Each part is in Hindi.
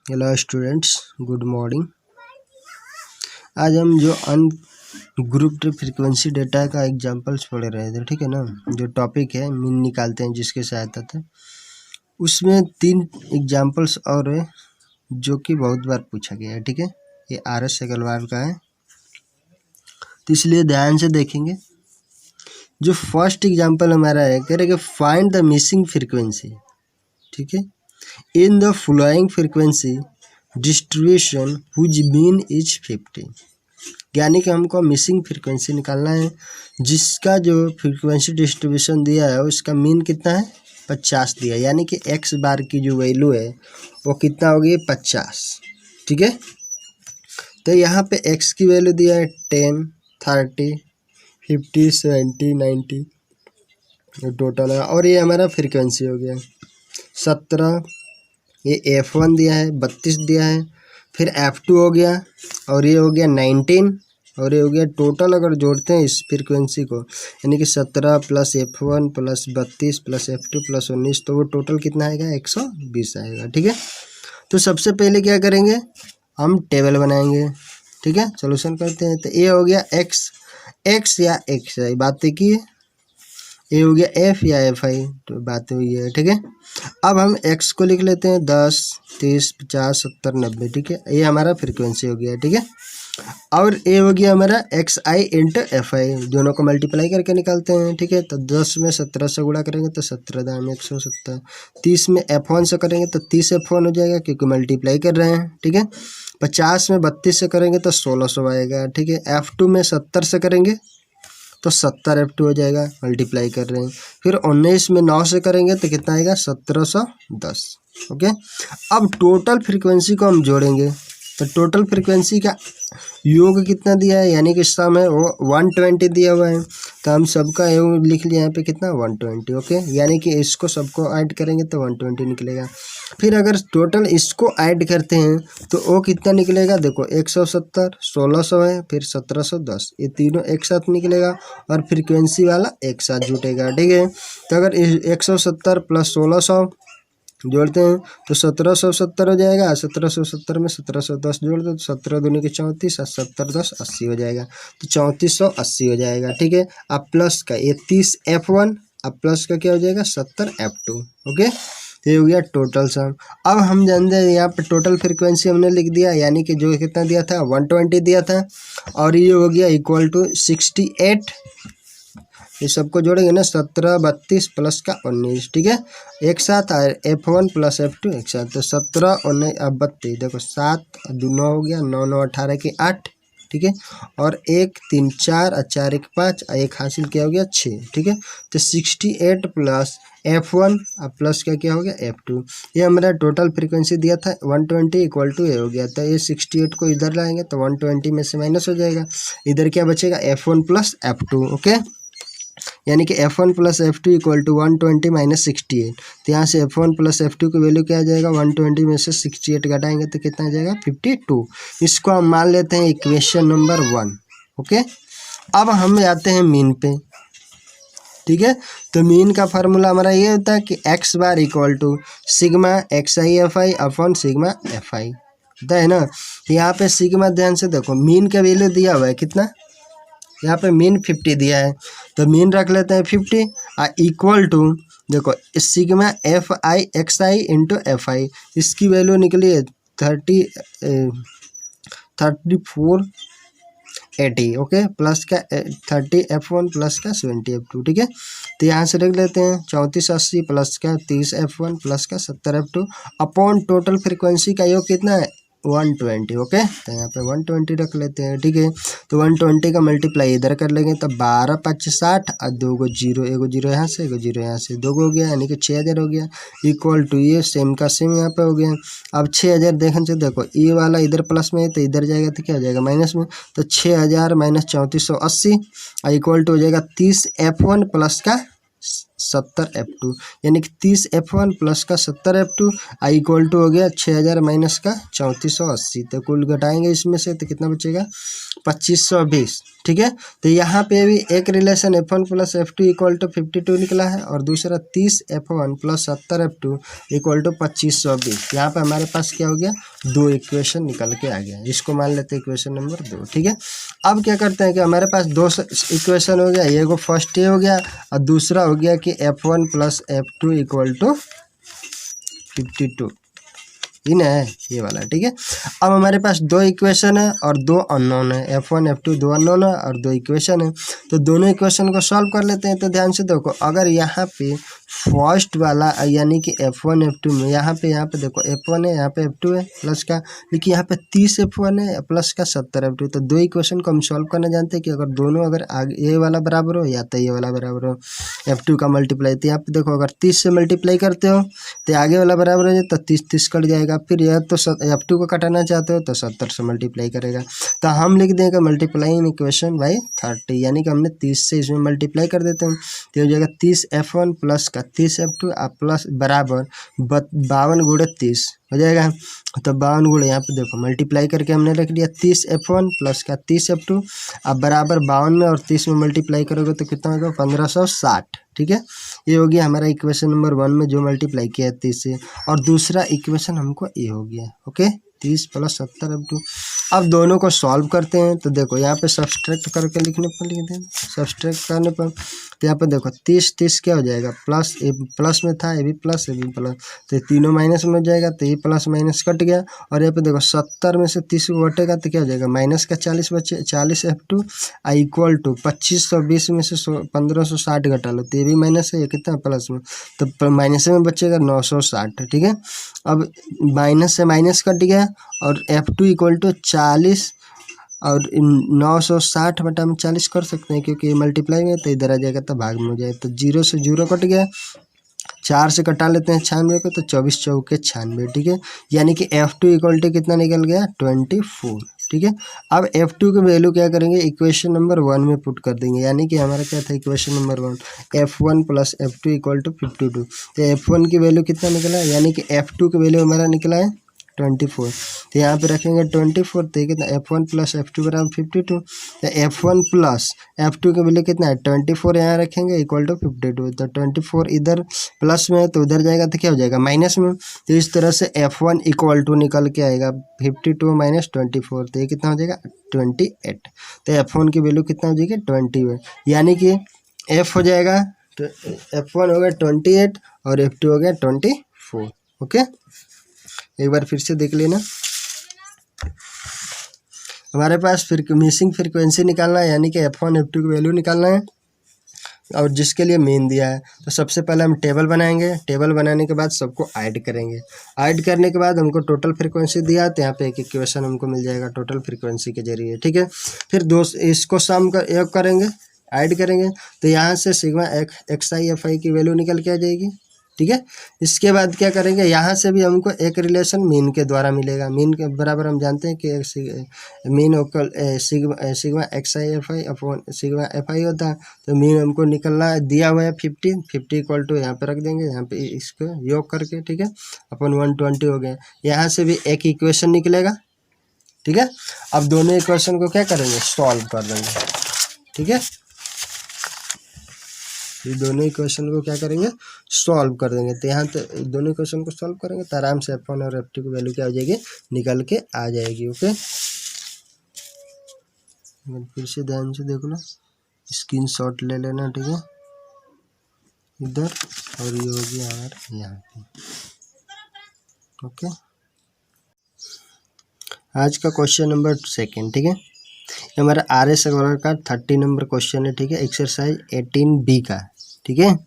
Hello students, good morning. आज हम जो अनग्रुप्ड फ्रीक्वेंसी डेटा का एग्जांपल्स पढ़ रहे थे, ठीक है ना। जो टॉपिक है मीन निकालते हैं जिसके सहायता से, उसमें 3 एग्जांपल्स और है जो कि बहुत बार पूछा गया है, ठीक है। ये RS अग्रवाल का है, तो इसलिए ध्यान से देखेंगे। जो फर्स्ट एग्जाम्पल हमारा है, कह रहे कि फाइंड द मिसिंग फ्रीक्वेंसी, ठीक है, in the following frequency distribution whose mean is 50। यानी कि हमको मिसिंग फ्रीक्वेंसी निकालना है जिसका जो फ्रीक्वेंसी डिस्ट्रीब्यूशन दिया है उसका मीन कितना है, 50 दिया है। यानी कि x बार की जो वैल्यू है वो कितना होगी, 50, ठीक है। तो यहाँ पे x की वैल्यू दिया है 10, 30, 50, 70, 90 टोटल है। और ये हमारा फ्रीक्वेंसी हो गया 17। ये F1 दिया है 32 दिया है, फिर F2 हो गया, और ये हो गया 19, और ये हो गया टोटल। अगर जोड़ते हैं इस फ्रीक्वेंसी को, यानी कि 17 plus F1 plus 32 plus F2 plus 19, तो वो टोटल कितना आएगा, 120 आएगा, ठीक है। तो सबसे पहले क्या करेंगे, हम टेबल बनाएंगे, ठीक है। सोल्यूशन करते हैं। तो ये हो गया x या x है, बात की है। ये हो गया f या fi, तो बात हुई है, ठीक है। अब हम x को लिख लेते हैं 10, 30, 50, 70, 90, ठीक है। ये हमारा फ्रीक्वेंसी हो गया, ठीक है। और ये हो गया हमारा xi इंटू fi, दोनों को मल्टीप्लाई करके निकालते हैं, ठीक है। तो 10 में 17 से गुणा करेंगे तो 17 दाम 170। 30 में F1 से करेंगे तो 30 F1 हो जाएगा क्योंकि मल्टीप्लाई कर रहे हैं, ठीक है। 50 में 32 से करेंगे तो 1600 आएगा, ठीक है। F2 में 70 से करेंगे तो 70 F2 हो जाएगा, मल्टीप्लाई कर रहे हैं। फिर 19 में 9 से करेंगे तो कितना आएगा, 1710, ओके। अब टोटल फ्रीक्वेंसी को हम जोड़ेंगे, तो टोटल फ्रीक्वेंसी का योग कितना दिया है, यानी कि सम है वो 120 दिया हुआ है। तो हम सबका योग लिख लिया यहाँ पे कितना, 120, ओके। यानी कि इसको सबको ऐड करेंगे तो 120 निकलेगा। फिर अगर टोटल इसको ऐड करते हैं तो वो कितना निकलेगा, देखो 170, 1600 है, फिर 1710, ये तीनों एक साथ निकलेगा और फ्रीक्वेंसी वाला एक साथ जुटेगा, ठीक है। तो अगर 170 प्लस 1600 जोड़ते हैं तो 1770 हो जाएगा। 1770 में 1710 जोड़ दो तो 17 दूनी के 34 और 70 10 80 हो जाएगा, तो 3480 हो जाएगा, ठीक है। अब प्लस का ये 30 F1, अब प्लस का क्या हो जाएगा, 70 F2, ओके। तो ये हो गया टोटल सम। अब हम जानते हैं यहाँ पे टोटल फ्रीक्वेंसी हमने लिख दिया, यानी कि जो कितना दिया था, 120 दिया था, और ये हो गया इक्वल टू 68। ये सबको जोड़ेंगे ना, 17 32 प्लस का 19, ठीक है, एक साथ। F1 प्लस F2 एक साथ, तो 17 19 अब 32, देखो 7 2 9 हो गया, 9 9 18 के 8, ठीक है। और 1 3 4 और 4 1 5 और 1 हासिल क्या हो गया, 6, ठीक है। तो 68 प्लस F1 और प्लस का क्या हो गया, F2। ये हमारा टोटल फ्रीक्वेंसी दिया था 120 इक्वल टू ये हो गया। तो ये 68 को इधर लाएंगे तो 120 में से माइनस हो जाएगा, इधर क्या बचेगा, F1 प्लस F2, ओके। यानी कि F1 plus F2 equal to 120 minus 68। तो यहाँ से F1 प्लस F2 की वैल्यू क्या आ जाएगा, 120 में से 68 घटाएंगे तो कितना आ जाएगा, 52। इसको हम मान लेते हैं इक्वेशन नंबर 1, ओके। अब हम आते हैं मीन पे, ठीक है। तो मीन का फार्मूला हमारा ये होता है कि x bar equal to sigma xi/fi upon sigma fi, होता है ना। तो यहाँ पे सिग्मा, ध्यान से देखो, मीन का वैल्यू दिया हुआ है कितना, यहाँ पे मीन 50 दिया है, तो मीन रख लेते हैं 50 और इक्वल टू, देखो sigma fi xi into fi, इसकी वैल्यू निकली है 3480, ओके, प्लस का 30 F1 प्लस का 70 F2, ठीक है। तो यहाँ से रख लेते हैं 3480 प्लस का 30 F1 प्लस का 70 F2 अपॉन टोटल फ्रीक्वेंसी का योग कितना है, 120, ओके। तो यहाँ पे 120 रख लेते हैं, ठीक है। तो 120 का मल्टीप्लाई इधर कर लेंगे तो 12 5 60 और 2 को 0, 1 0 यहाँ से, 1 0 यहाँ से, 2 हो गया, यानी कि 6000 हो गया, इक्वल टू ये सेम का सेम यहाँ पे हो गया। अब 6000 देखने से देखो ये वाला इधर प्लस में है तो इधर जाएगा तो क्या हो जाएगा, माइनस में। तो 6000 माइनस 3480 और इक्वल टू हो जाएगा 30 F1 प्लस का 70F2, यानी कि 30F1 प्लस का 70F2 इक्वल टू हो गया 6000 माइनस का 3480। तो कुल घटाएंगे इसमें से तो कितना बचेगा 2520। ठीक है, तो यहाँ पे भी एक relation F1 plus F2 equal to 52 निकला है और दूसरा 30F1 plus 70F2 equal to 2520। यहाँ पे हमारे पास क्या हो गया, दो इक्वेशन निकल के आ गया, इसको मान लेते हैं इक्वेशन नंबर 2। ठीक है, अब क्या करते हैं कि हमारे पास दो इक्वेशन हो गया, ये को फर्स्ट ये हो गया और दूसरा हो गया कि F1 plus F2 equal to 52, इन है ये वाला। ठीक है, अब हमारे पास दो इक्वेशन है और दो अननोन है, F1 F2 दो अननोन है और दो इक्वेशन है। तो दोनों इक्वेशन को सॉल्व कर लेते हैं। तो ध्यान से देखो, अगर यहाँ पे फर्स्ट वाला यानी कि F1 F2 में यहाँ पे देखो F1 है, यहाँ पे F2 है प्लस का, लेकिन यहाँ पे 30F1 है प्लस का 70F2। तो दो इक्वेशन को हम सॉल्व करना जानते हैं कि अगर दोनों अगर आगे ये वाला बराबर हो या तो ये वाला बराबर हो, F2 का मल्टीप्लाई। तो यहाँ पे देखो अगर 30 से मल्टीप्लाई करते हो तो आगे वाला बराबर हो जाए तो 30 कट जाएगा। फिर यह तो F2 को कटाना चाहते हो तो 70 से मल्टीप्लाई करेगा। तो हम लिख देंगे मल्टीप्लाइंग इक्वेशन बाई 30, यानी कि हमने 30 से इसमें मल्टीप्लाई कर देते हैं। तो हो जाएगा 30F1 प्लस का 30F2 प्लस बराबर 52 गुणे 30 हो जाएगा। तो 52 गुणे यहाँ पे देखो मल्टीप्लाई करके हमने रख दिया 30F1 प्लस का 30F2 अब बराबर 52 में और 30 में मल्टीप्लाई करोगे तो कितना होगा 1560। ठीक है, ये हो गया हमारा इक्वेशन नंबर 1 में जो मल्टीप्लाई किया है 30 से, और दूसरा इक्वेशन हमको ये हो गया। Okay, 30 plus 70F2। अब दोनों को सॉल्व करते हैं। तो देखो यहाँ पे सब्सट्रैक्ट करके लिखने पर लिख दें, सब्सट्रैक्ट करने पर तो यहाँ पे देखो 30 क्या हो जाएगा प्लस, ए प्लस में था ये भी प्लस ये भी प्लस, तो तीनों माइनस में हो जाएगा। तो ये प्लस माइनस कट गया और यहाँ पे देखो 70 में से 30 को घटेगा तो क्या हो जाएगा माइनस का 40 बचे, 40F2 इक्वल टू 2520 में से 1560 घटा लो तो ये भी माइनस है, ये कितना प्लस में, तो माइनस में बचेगा 960। ठीक है, अब माइनस से माइनस कट गया और F2 इक्वल टू 40 और 960 बटा में 40 कर सकते हैं क्योंकि ये मल्टीप्लाई में तो इधर आ जाएगा तो भाग में हो जाएगा। तो 0 से 0 कट गया, 4 से कटा लेते हैं 96 को तो 24 चौके 96। ठीक है, यानी कि F2 इक्वल टू कितना निकल गया 24। ठीक है, अब F2 की वैल्यू क्या करेंगे इक्वेशन नंबर 1 में पुट कर देंगे, यानी कि हमारा क्या था equation number 1 F1 plus F2 equal to 52। तो F1 की वैल्यू कितना निकला है, यानी कि F2 की वैल्यू हमारा निकला है 24। तो यहाँ पे रखेंगे 24 तो ये कितना F1 प्लस F2 बराबर 52। तो F1 प्लस F2 की वैल्यू कितना है 24, यहाँ रखेंगे इक्वल टू 52। तो 24 इधर प्लस में है तो उधर जाएगा तो क्या हो जाएगा माइनस में। तो इस तरह से F1 इक्वल टू निकल के आएगा 52 माइनस 24, तो ये कितना हो जाएगा 28। तो F1 की वैल्यू कितना हो जाएगी 20, यानी कि F हो जाएगा F1 हो गया 28 और F2 हो गया 24। ओके, एक बार फिर से देख लेना। हमारे पास फिर मिसिंग फ्रीक्वेंसी निकालना है, यानी कि F1 F2 की वैल्यू निकालना है और जिसके लिए मीन दिया है। तो सबसे पहले हम टेबल बनाएंगे, टेबल बनाने के बाद सबको ऐड करेंगे, ऐड करने के बाद हमको टोटल फ्रीक्वेंसी दिया तो यहाँ पे एक इक्वेशन हमको मिल जाएगा टोटल फ्रीक्वेंसी के जरिए। ठीक है, फिर दो इसको सम कर एक करेंगे, ऐड करेंगे तो यहाँ से सिग्मा XI FI की वैल्यू निकल के आ जाएगी। ठीक है, इसके बाद क्या करेंगे, यहाँ से भी हमको एक रिलेशन मीन के द्वारा मिलेगा। मीन के बराबर हम जानते हैं कि mean sigma XI FI upon sigma FI होता है। तो मीन हमको निकलना दिया हुआ है 50 इक्वल टू यहाँ पे रख देंगे, यहाँ पे इसको योग करके। ठीक है, अपन 120 हो गया। यहाँ से भी एक इक्वेशन निकलेगा। ठीक है, अब दोनों इक्वेशन को क्या करेंगे सॉल्व कर देंगे। ठीक है, ये दोनों इक्वेशन को क्या करेंगे सॉल्व कर देंगे। तो यहाँ तो दोनों इक्वेशन को सॉल्व करेंगे तो आराम से F1 और F2 की वैल्यू क्या हो जाएगी निकल के आ जाएगी। ओके, फिर से ध्यान से देख लो, स्क्रीनशॉट ले लेना। ठीक है, इधर और ये हो गया हमारा यहाँ पे। ओके, आज का क्वेश्चन नंबर 2। ठीक है, हमारा RS अग्रवाल का 30 नंबर क्वेश्चन है। ठीक है, एक्सरसाइज 18B का। ठीक है,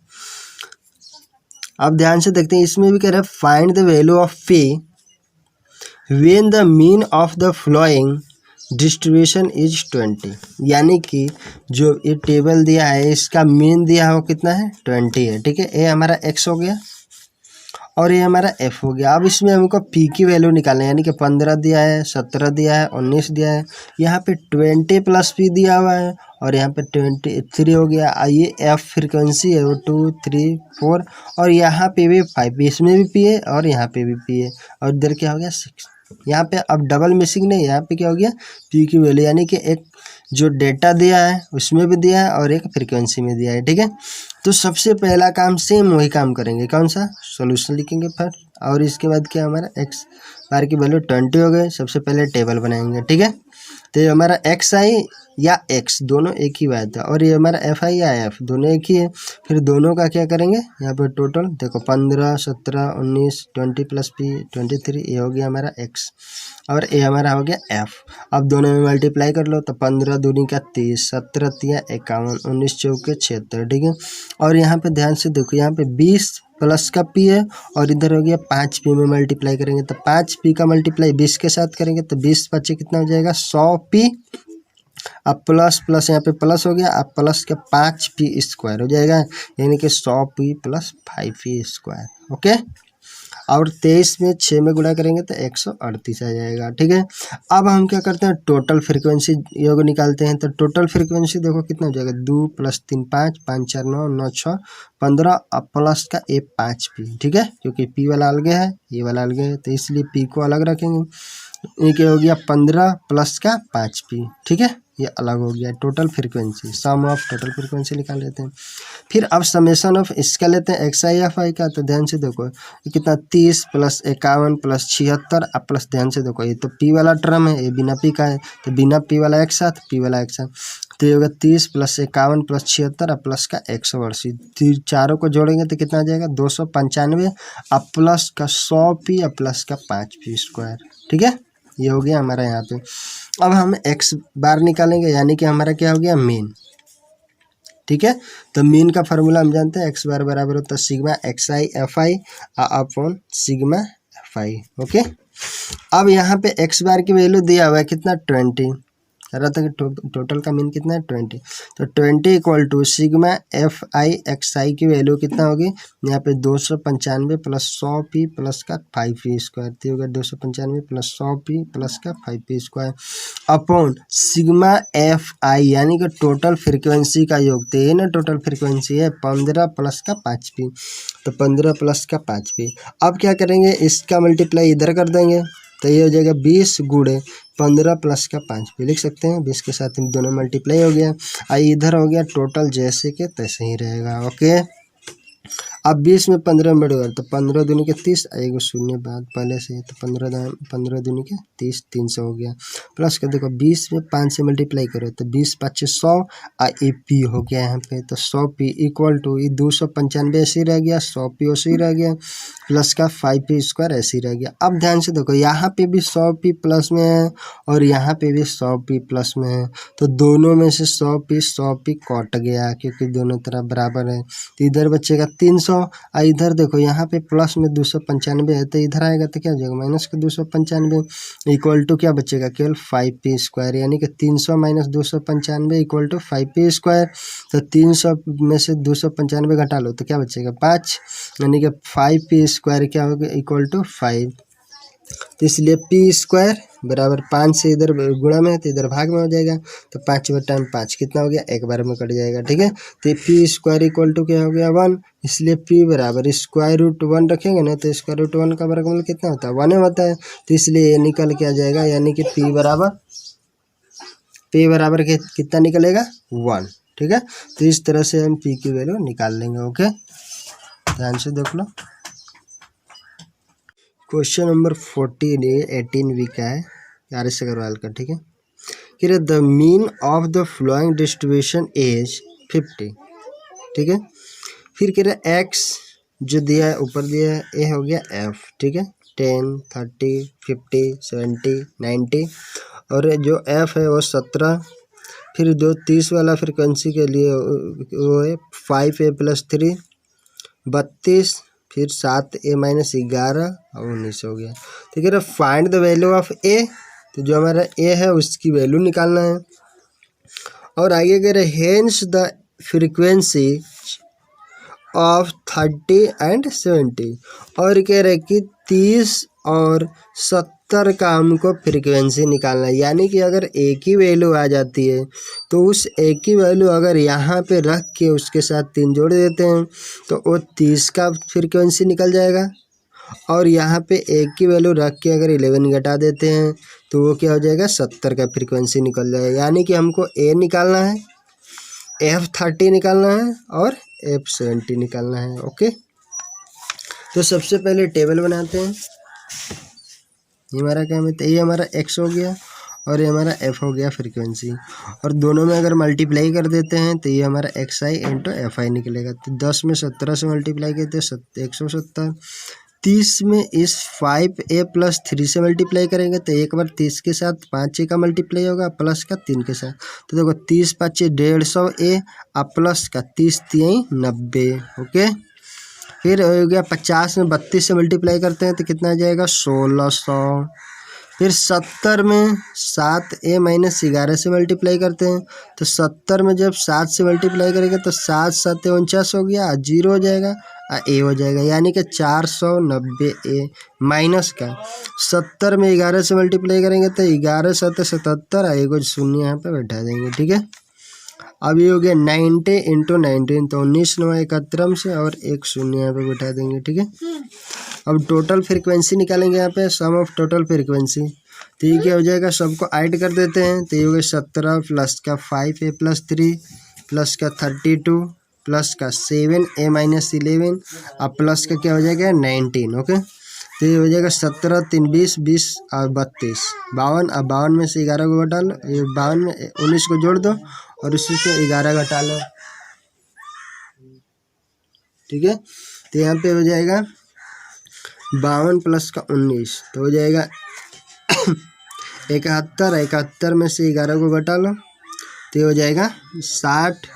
अब ध्यान से देखते हैं, इसमें भी कह रहा है find the value of P when the mean of the flowing distribution is 20। यानी कि जो ये टेबल दिया है इसका मीन दिया हो कितना है 20 है। ठीक है, ये हमारा X हो गया और ये हमारा एफ हो गया। अब इसमें हमको पी की वैल्यू निकालना है, यानी कि 15 दिया है, 17 दिया है, 19 दिया है, यहाँ पे 20 प्लस पी दिया हुआ है और यहाँ पे 23 हो गया। ये एफ फ्रिक्वेंसी है वो 2, 3, 4 और यहाँ पे भी 5, इसमें भी पी है और यहाँ पे भी पी है और इधर क्या हो गया 6। यहाँ पे अब डबल मिसिंग नहीं, यहाँ पे क्या हो गया पी की वैल्यू, यानी कि एक जो डेटा दिया है उसमें भी दिया है और एक फ्रीक्वेंसी में दिया है। ठीक है, तो सबसे पहला काम सेम वही काम करेंगे, कौन सा, सॉल्यूशन लिखेंगे फिर, और इसके बाद क्या हमारा एक्स बार की वैल्यू 20 हो गए। सबसे पहले टेबल बनाएंगे। ठीक है, तो ये हमारा एक्स आई या एक्स दोनों एक ही बात है और ये हमारा एफ आई या एफ दोनों एक ही है। फिर दोनों का क्या करेंगे, यहाँ पे टोटल देखो 15, 17, 19, 20 प्लस पी 23, ये हो गया हमारा एक्स और ये हमारा हो गया एफ। अब दोनों में मल्टीप्लाई कर लो तो 15 दूनी का 30, 17 तिया 51, 19 चौके 76। ठीक है, और यहाँ पे ध्यान से देखो, यहाँ पे 20 प्लस का पी है और इधर हो गया 5 पी में मल्टीप्लाई करेंगे तो 5 पी का मल्टीप्लाई 20 के साथ करेंगे तो 20 बच्चे कितना हो जाएगा 100 पी। अब प्लस प्लस यहाँ पे प्लस हो गया, अब प्लस के 5 पी स्क्वायर हो जाएगा, यानी कि 100 P plus 5 P square. Okay, और 23 में 6 में गुणा करेंगे तो 138 आ जाएगा। ठीक है, अब हम क्या करते हैं टोटल फ्रीक्वेंसी योग निकालते हैं। तो टोटल फ्रीक्वेंसी देखो कितना हो जाएगा 2 + 3 5, 5 4 9, 9 6 15, अब प्लस का ए 5 पी। ठीक है, क्योंकि पी वाला अलग है ये वाला अलग है तो इसलिए पी को अलग रखेंगे। ये क्या हो गया 15 प्लस का 5 पी। ठीक है, ये अलग हो गया total frequency, sum of total frequency निकाल लेते हैं। फिर अब समेशन ऑफ इसका लेते हैं एक्स आई एफ आई का। तो ध्यान से देखो ये कितना 30 + 51 + 76 अब प्लस ध्यान से देखो ये तो पी वाला टर्म है, ये बिना पी का है तो बिना पी वाला एक साथ पी वाला एक साथ, तो ये होगा 30 + 51 + 76 अब प्लस का 180। चारों को जोड़ेंगे तो कितना आ जाएगा 295 अब प्लस का 100 पी अब प्लस का 5 पी स्क्वायर। ठीक है, ये हो गया हमारा यहाँ पे। अब हम एक्स बार निकालेंगे, यानी कि हमारा क्या हो गया मीन। ठीक है, तो मीन का फार्मूला हम जानते हैं, एक्स बार बराबर होता है sigma x I F I upon sigma F I. Okay, अब यहाँ पे एक्स बार की वैल्यू दिया हुआ है कितना 20, कह रहा था कि टोटल का मीन कितना है 20, तो 20 = सिग्मा एफ आई एक्स आई की वैल्यू कितना होगी यहाँ पे 295 + 100 पी प्लस का 5 पी स्क्वायर, तो होगा 295 + 100 पी प्लस का 5 P square upon sigma F I, यानी कि टोटल फ्रीक्वेंसी का योग। तो ये ना टोटल फ्रीक्वेंसी है 15 प्लस का 5 पी, तो 15 प्लस का 5 पी। अब क्या करेंगे इसका मल्टीप्लाई इधर कर देंगे तो ये हो जाएगा 20 × 15 प्लस का 5 पी लिख सकते हैं, 20 के साथ दोनों मल्टीप्लाई हो गया। आई इधर हो गया टोटल जैसे के तैसे ही रहेगा। ओके, अब 20 में 15 में बढ़ गया तो 15 दूनी के 30 आएगा शून्य बाद पहले से, तो 15 दूनी के 30 300 हो गया। प्लस का देखो 20 में 5 से मल्टीप्लाई करो तो 20 × 5 = 100 ए पी हो गया यहाँ पे, तो 100 पी = ये 295 ऐसे ही रह गया, 100 पी ऐसे ही रह गया प्लस का 5 पी स्क्वायर ऐसे ही रह गया। अब ध्यान से देखो यहाँ पे भी 100 पी प्लस में है और यहाँ पे भी 100 पी प्लस में है, तो दोनों में से 100 पी कट गया क्योंकि दोनों तरफ बराबर है, तो इधर बचेगा 300। इधर देखो यहाँ पे प्लस में 295 है तो इधर आएगा तो क्या हो जाएगा माइनस का 295 = क्या बचेगा केवल 5 पी स्क्वायर, यानी कि 300 - 295 = 5 पी स्क्वायर। तो 300 में से 295 घटा लो तो क्या बचेगा 5, यानी कि 5 पी स्क्वायर क्या होगा = 5, तो इसलिए पी स्क्वायर बराबर 5 से इधर गुणा में है तो इधर भाग में हो जाएगा, तो 5/5 कितना हो गया एक बार में कट जाएगा। ठीक है, तो पी स्क्वायर = क्या हो गया 1, इसलिए पी बराबर √1 रखेंगे ना तो √1 का वर्गमूल कितना होता है 1 होता है, तो इसलिए ये निकल के आ जाएगा, यानी कि पी बराबर कितना निकलेगा 1। ठीक है, तो इस तरह से हम पी की वैल्यू निकाल लेंगे। ओके, ध्यान से देख लो। क्वेश्चन नंबर 18 वीक का है RS अग्रवाल का। ठीक है, कि the mean of the flowing distribution is 50। ठीक है, फिर कह रहे एक्स जो दिया है ऊपर दिया है ए हो गया एफ। ठीक है, 10 30 50 70 90 और जो एफ है वो 17, फिर जो 30 वाला फ्रिक्वेंसी के लिए वो है 5a + 3 32, फिर 7a - 11 और 19 हो गया। तो कह रहे फाइंड द वैल्यू ऑफ ए, तो जो हमारा ए है उसकी वैल्यू निकालना है। और आगे कह रहे hence the frequency of 30 and 70 और कह रहे कि 30 और 70 का हमको फ्रीक्वेंसी निकालना है। यानी कि अगर एक ही वैल्यू आ जाती है तो उस एक ही वैल्यू अगर यहाँ पे रख के उसके साथ 3 जोड़ देते हैं तो वो 30 का फ्रीक्वेंसी निकल जाएगा, और यहाँ पे एक की वैल्यू रख के अगर 11 घटा देते हैं तो वो क्या हो जाएगा, 70 का फ्रीक्वेंसी निकल जाएगा। यानी कि हमको ए निकालना है, F30 निकालना है और F70 निकालना है। ओके, तो सबसे पहले टेबल बनाते हैं। ये हमारा क्या है, ये हमारा x हो गया और ये हमारा f हो गया फ्रीक्वेंसी, और दोनों में अगर मल्टीप्लाई कर देते हैं तो ये हमारा xi इंटू fi निकलेगा। तो 10 में 17 से मल्टीप्लाई करते हैं 170, 30 में इस 5a प्लस 3 से मल्टीप्लाई करेंगे तो एक बार 30 के साथ 5a का मल्टीप्लाई होगा प्लस का 3 के साथ, तो देखो 30 5 150a और प्लस का 30 3 90। ओके, फिर हो गया 50 में 32 से मल्टीप्लाई करते हैं तो कितना आ जाएगा 1600। फिर 70 में 7a माइनस 11 से मल्टीप्लाई करते हैं तो 70 में जब 7 से मल्टीप्लाई करेंगे तो 7 7 49 हो गया, 0 हो जाएगा और a हो जाएगा। यानी कि 490a माइनस का 70 में 11 से मल्टीप्लाई करेंगे तो 11 7 77 और एक शून्य यहाँ पे बैठा देंगे। ठीक है, अब ये हो गया 90 इंटू 19 तो 19 9 71 से और एक शून्य यहाँ पे बैठा देंगे। ठीक है, अब टोटल फ्रीक्वेंसी निकालेंगे यहाँ पे, सम ऑफ टोटल फ्रीक्वेंसी। तो ये क्या हो जाएगा, सबको ऐड कर देते हैं तो ये हो गया 17 प्लस का 5a प्लस 3 प्लस का 32 प्लस का 7a माइनस 11 और प्लस का क्या हो जाएगा 19। ओके, तो ये हो जाएगा 17 3 20 20 और 32 52, अब 52 में से 11 को घटा लो, ये 52 में 19 को जोड़ दो और उसी से 11 घटा लो। ठीक है, तो यहाँ पे हो जाएगा 52 प्लस का 19 तो हो जाएगा 71, 71 में से 11 को घटा लो तो ये हो जाएगा 60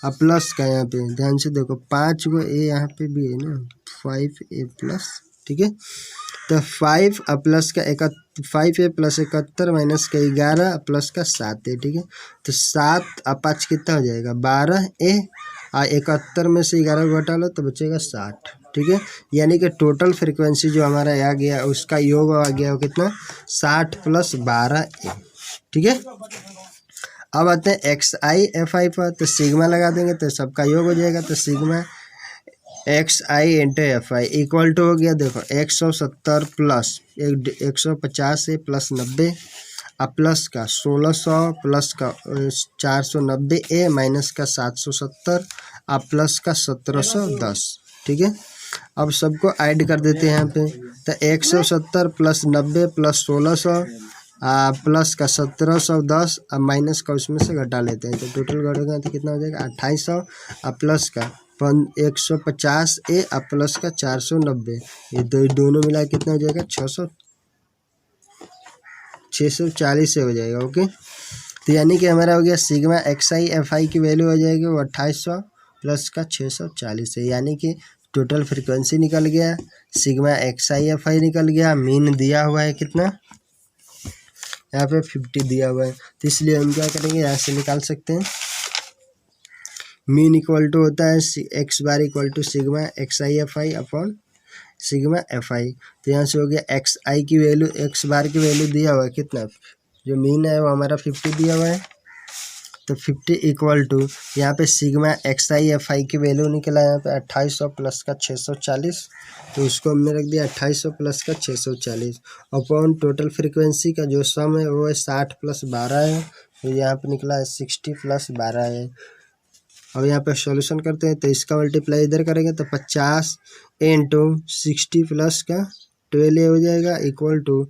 और प्लस का यहाँ पे ध्यान से देखो 5 को ए यहाँ पे भी है ना 5a प्लस। ठीक है, तो 5 और प्लस का 5a प्लस 71 माइनस का 11 प्लस का 7 है। ठीक है, तो 7 और 5 कितना हो जाएगा 12a और 71 में से 11 को घटा लो तो बचेगा 60। ठीक है, यानी कि टोटल फ्रीक्वेंसी जो हमारा आ गया उसका योग आ गया वो कितना 60 प्लस 12a। ठीक है, अब आते हैं xi fi पर, तो सिग्मा लगा देंगे तो सबका योग हो जाएगा। तो sigma xi into fi equal to हो गया, देखो 170 प्लस 150 से प्लस 90 और प्लस का 1600 प्लस का 490a माइनस का 770 और प्लस का 1710। ठीक है, अब सबको ऐड कर देते हैं यहाँ पे, तो 170 प्लस 90 प्लस 1600 प्लस का 1710 और माइनस का उसमें से घटा लेते हैं तो टोटल घटेगा तो कितना हो जाएगा 2800 और प्लस का 150a और प्लस का 490, ये दोनों मिला कितना हो जाएगा 640 से हो जाएगा। ओके, तो यानी कि हमारा हो गया सिग्मा xi fi की वैल्यू हो जाएगी वो 2800 प्लस का 640 है। यानी कि टोटल फ्रीक्वेंसी निकल गया, सिग्मा xi fi निकल गया, मीन दिया हुआ है कितना यहाँ पे 50 दिया हुआ है, तो इसलिए हम क्या करेंगे यहाँ से निकाल सकते हैं मीन इक्वल टू होता है x bar equal to sigma xi fi upon sigma fi। तो यहाँ से हो गया xi की वैल्यू x बार की वैल्यू दिया हुआ है कितना, जो मीन है वो हमारा 50 दिया हुआ है, तो 50 इक्वल टू यहाँ पे सिग्मा xi fi की वैल्यू निकला यहाँ पे 2800 प्लस का 640, तो उसको हमने रख दिया 2800 प्लस का 640 अपॉन टोटल फ्रीक्वेंसी का जो सम है वो है 60 प्लस 12 है, तो यहाँ पे निकला है 60 प्लस 12 है। अब यहाँ पे सॉल्यूशन करते हैं तो इसका मल्टीप्लाई इधर करेंगे तो 50 इंटू 60 प्लस का 12 हो जाएगा इक्वल टू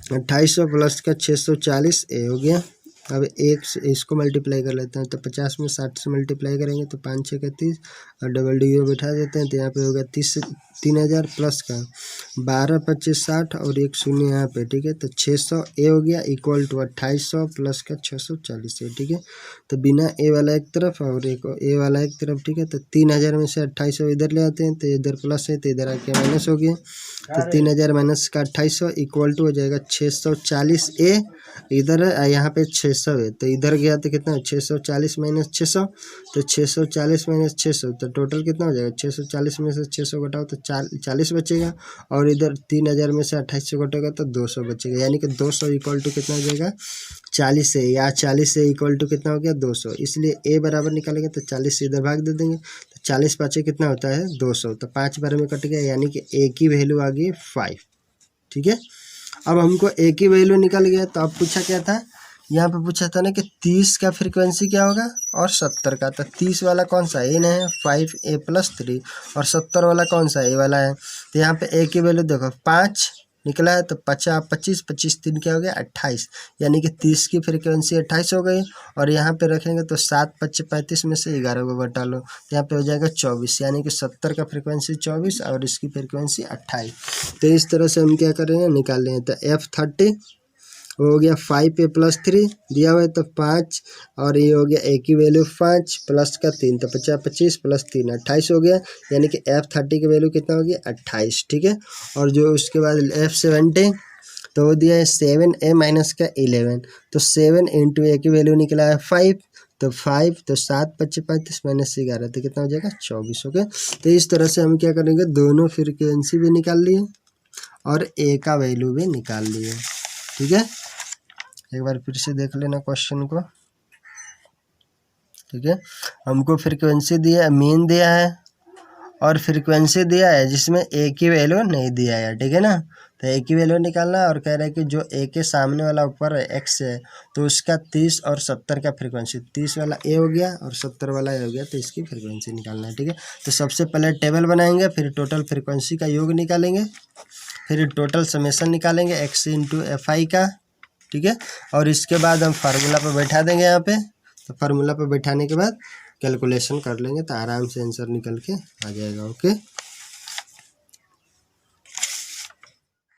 2800 प्लस का 640 ए हो गया। अब एक इसको मल्टीप्लाई कर लेते हैं तो 50 में 60 से मल्टीप्लाई करेंगे तो 5 6 का 30 और डबल डी बैठा देते हैं तो यहाँ पे होगा 3000 प्लस का 12 25 60 और एक शून्य यहाँ पे। ठीक है, तो 600 ए हो गया इक्वल टू 2800 प्लस का 640 है। ठीक है, तो बिना ए वाला एक तरफ और एक ए वाला एक तरफ। ठीक है, तो 3000 में से 2800 इधर ले आते हैं तो इधर प्लस है तो इधर आके माइनस हो गया, तो 3000 माइनस का 2800 इक्वल टू हो जाएगा 640 ए इधर है, यहाँ पे 600 600 है, तो इधर गया तो कितना 640 माइनस 600, तो 640 माइनस 600 तो टोटल कितना हो जाएगा 640 में से 600 घटाओ तो 40 बचेगा, और इधर 3000 में से 2800 घटेगा तो 200 बचेगा, यानी कि 200 इक्वल टू कितना हो जाएगा 40 है, या 40 से इक्वल टू कितना हो गया 200, इसलिए ए बराबर निकालेंगे तो 40 से इधर भाग दे देंगे, तो 40 पाँचे कितना होता है 200, तो 5 बार में कट गया, यानी कि ए की वैल्यू आ गई 5। ठीक है, अब हमको ए की वैल्यू निकल गया, तो अब पूछा क्या था, यहाँ पे पूछा था ना कि 30 का फ्रीक्वेंसी क्या होगा और 70 का, तो 30 वाला कौन सा ए है 5a+3, और 70 वाला कौन सा ए वाला है, तो यहाँ पे ए की वैल्यू देखो 5 निकला है, तो 50 25 25 3 क्या हो गया 28, यानी कि 30 की फ्रीक्वेंसी 28 हो गई, और यहाँ पे रखेंगे तो 7 5 35 में से 11 को घटा लो, तो यहाँ पे हो जाएगा 24, यानी कि 70 का फ्रीक्वेंसी 24 और इसकी फ्रीक्वेंसी 28। तो इस तरह से हम क्या करेंगे निकाल लेंगे, तो F30 हो गया 5a+3 दिया हुआ है तो 5, और ये हो गया ए की वैल्यू 5 प्लस का 3 तो 50 25 प्लस 3 28 हो गया, यानी कि F30 की वैल्यू कितना हो गया 28। ठीक है, और जो उसके बाद F70 तो वो दिया है 7a माइनस का 11, तो 7 इंटू ए की वैल्यू निकला है 5, तो 5 तो 7 25 35 माइनस 11 तो कितना हो जाएगा 24। ओके, तो इस तरह से हम क्या करेंगे दोनों फ्रीक्वेंसी भी निकाल लिए और ए का वैल्यू भी निकाल लिए। ठीक है, एक बार फिर से देख लेना क्वेश्चन को। ठीक है, हमको फ्रीक्वेंसी दिया है, मीन दिया है और फ्रीक्वेंसी दिया है जिसमें ए की वैल्यू नहीं दिया है। ठीक है ना, तो ए की वैल्यू निकालना है, और कह रहा है कि जो ए के सामने वाला ऊपर एक्स है तो उसका 30 और 70 का फ्रीक्वेंसी, 30 वाला ए हो गया और 70 वाला ए हो गया, तो इसकी फ्रीक्वेंसी निकालना है। ठीक है, तो सबसे पहले टेबल बनाएंगे, फिर टोटल फ्रीक्वेंसी का योग निकालेंगे, फिर टोटल समेसन निकालेंगे एक्स इंटू एफ आई का। ठीक है, और इसके बाद हम फार्मूला पर बैठा देंगे यहाँ पे, तो फार्मूला पर बैठाने के बाद कैलकुलेशन कर लेंगे तो आराम से आंसर निकल के आ जाएगा। ओके।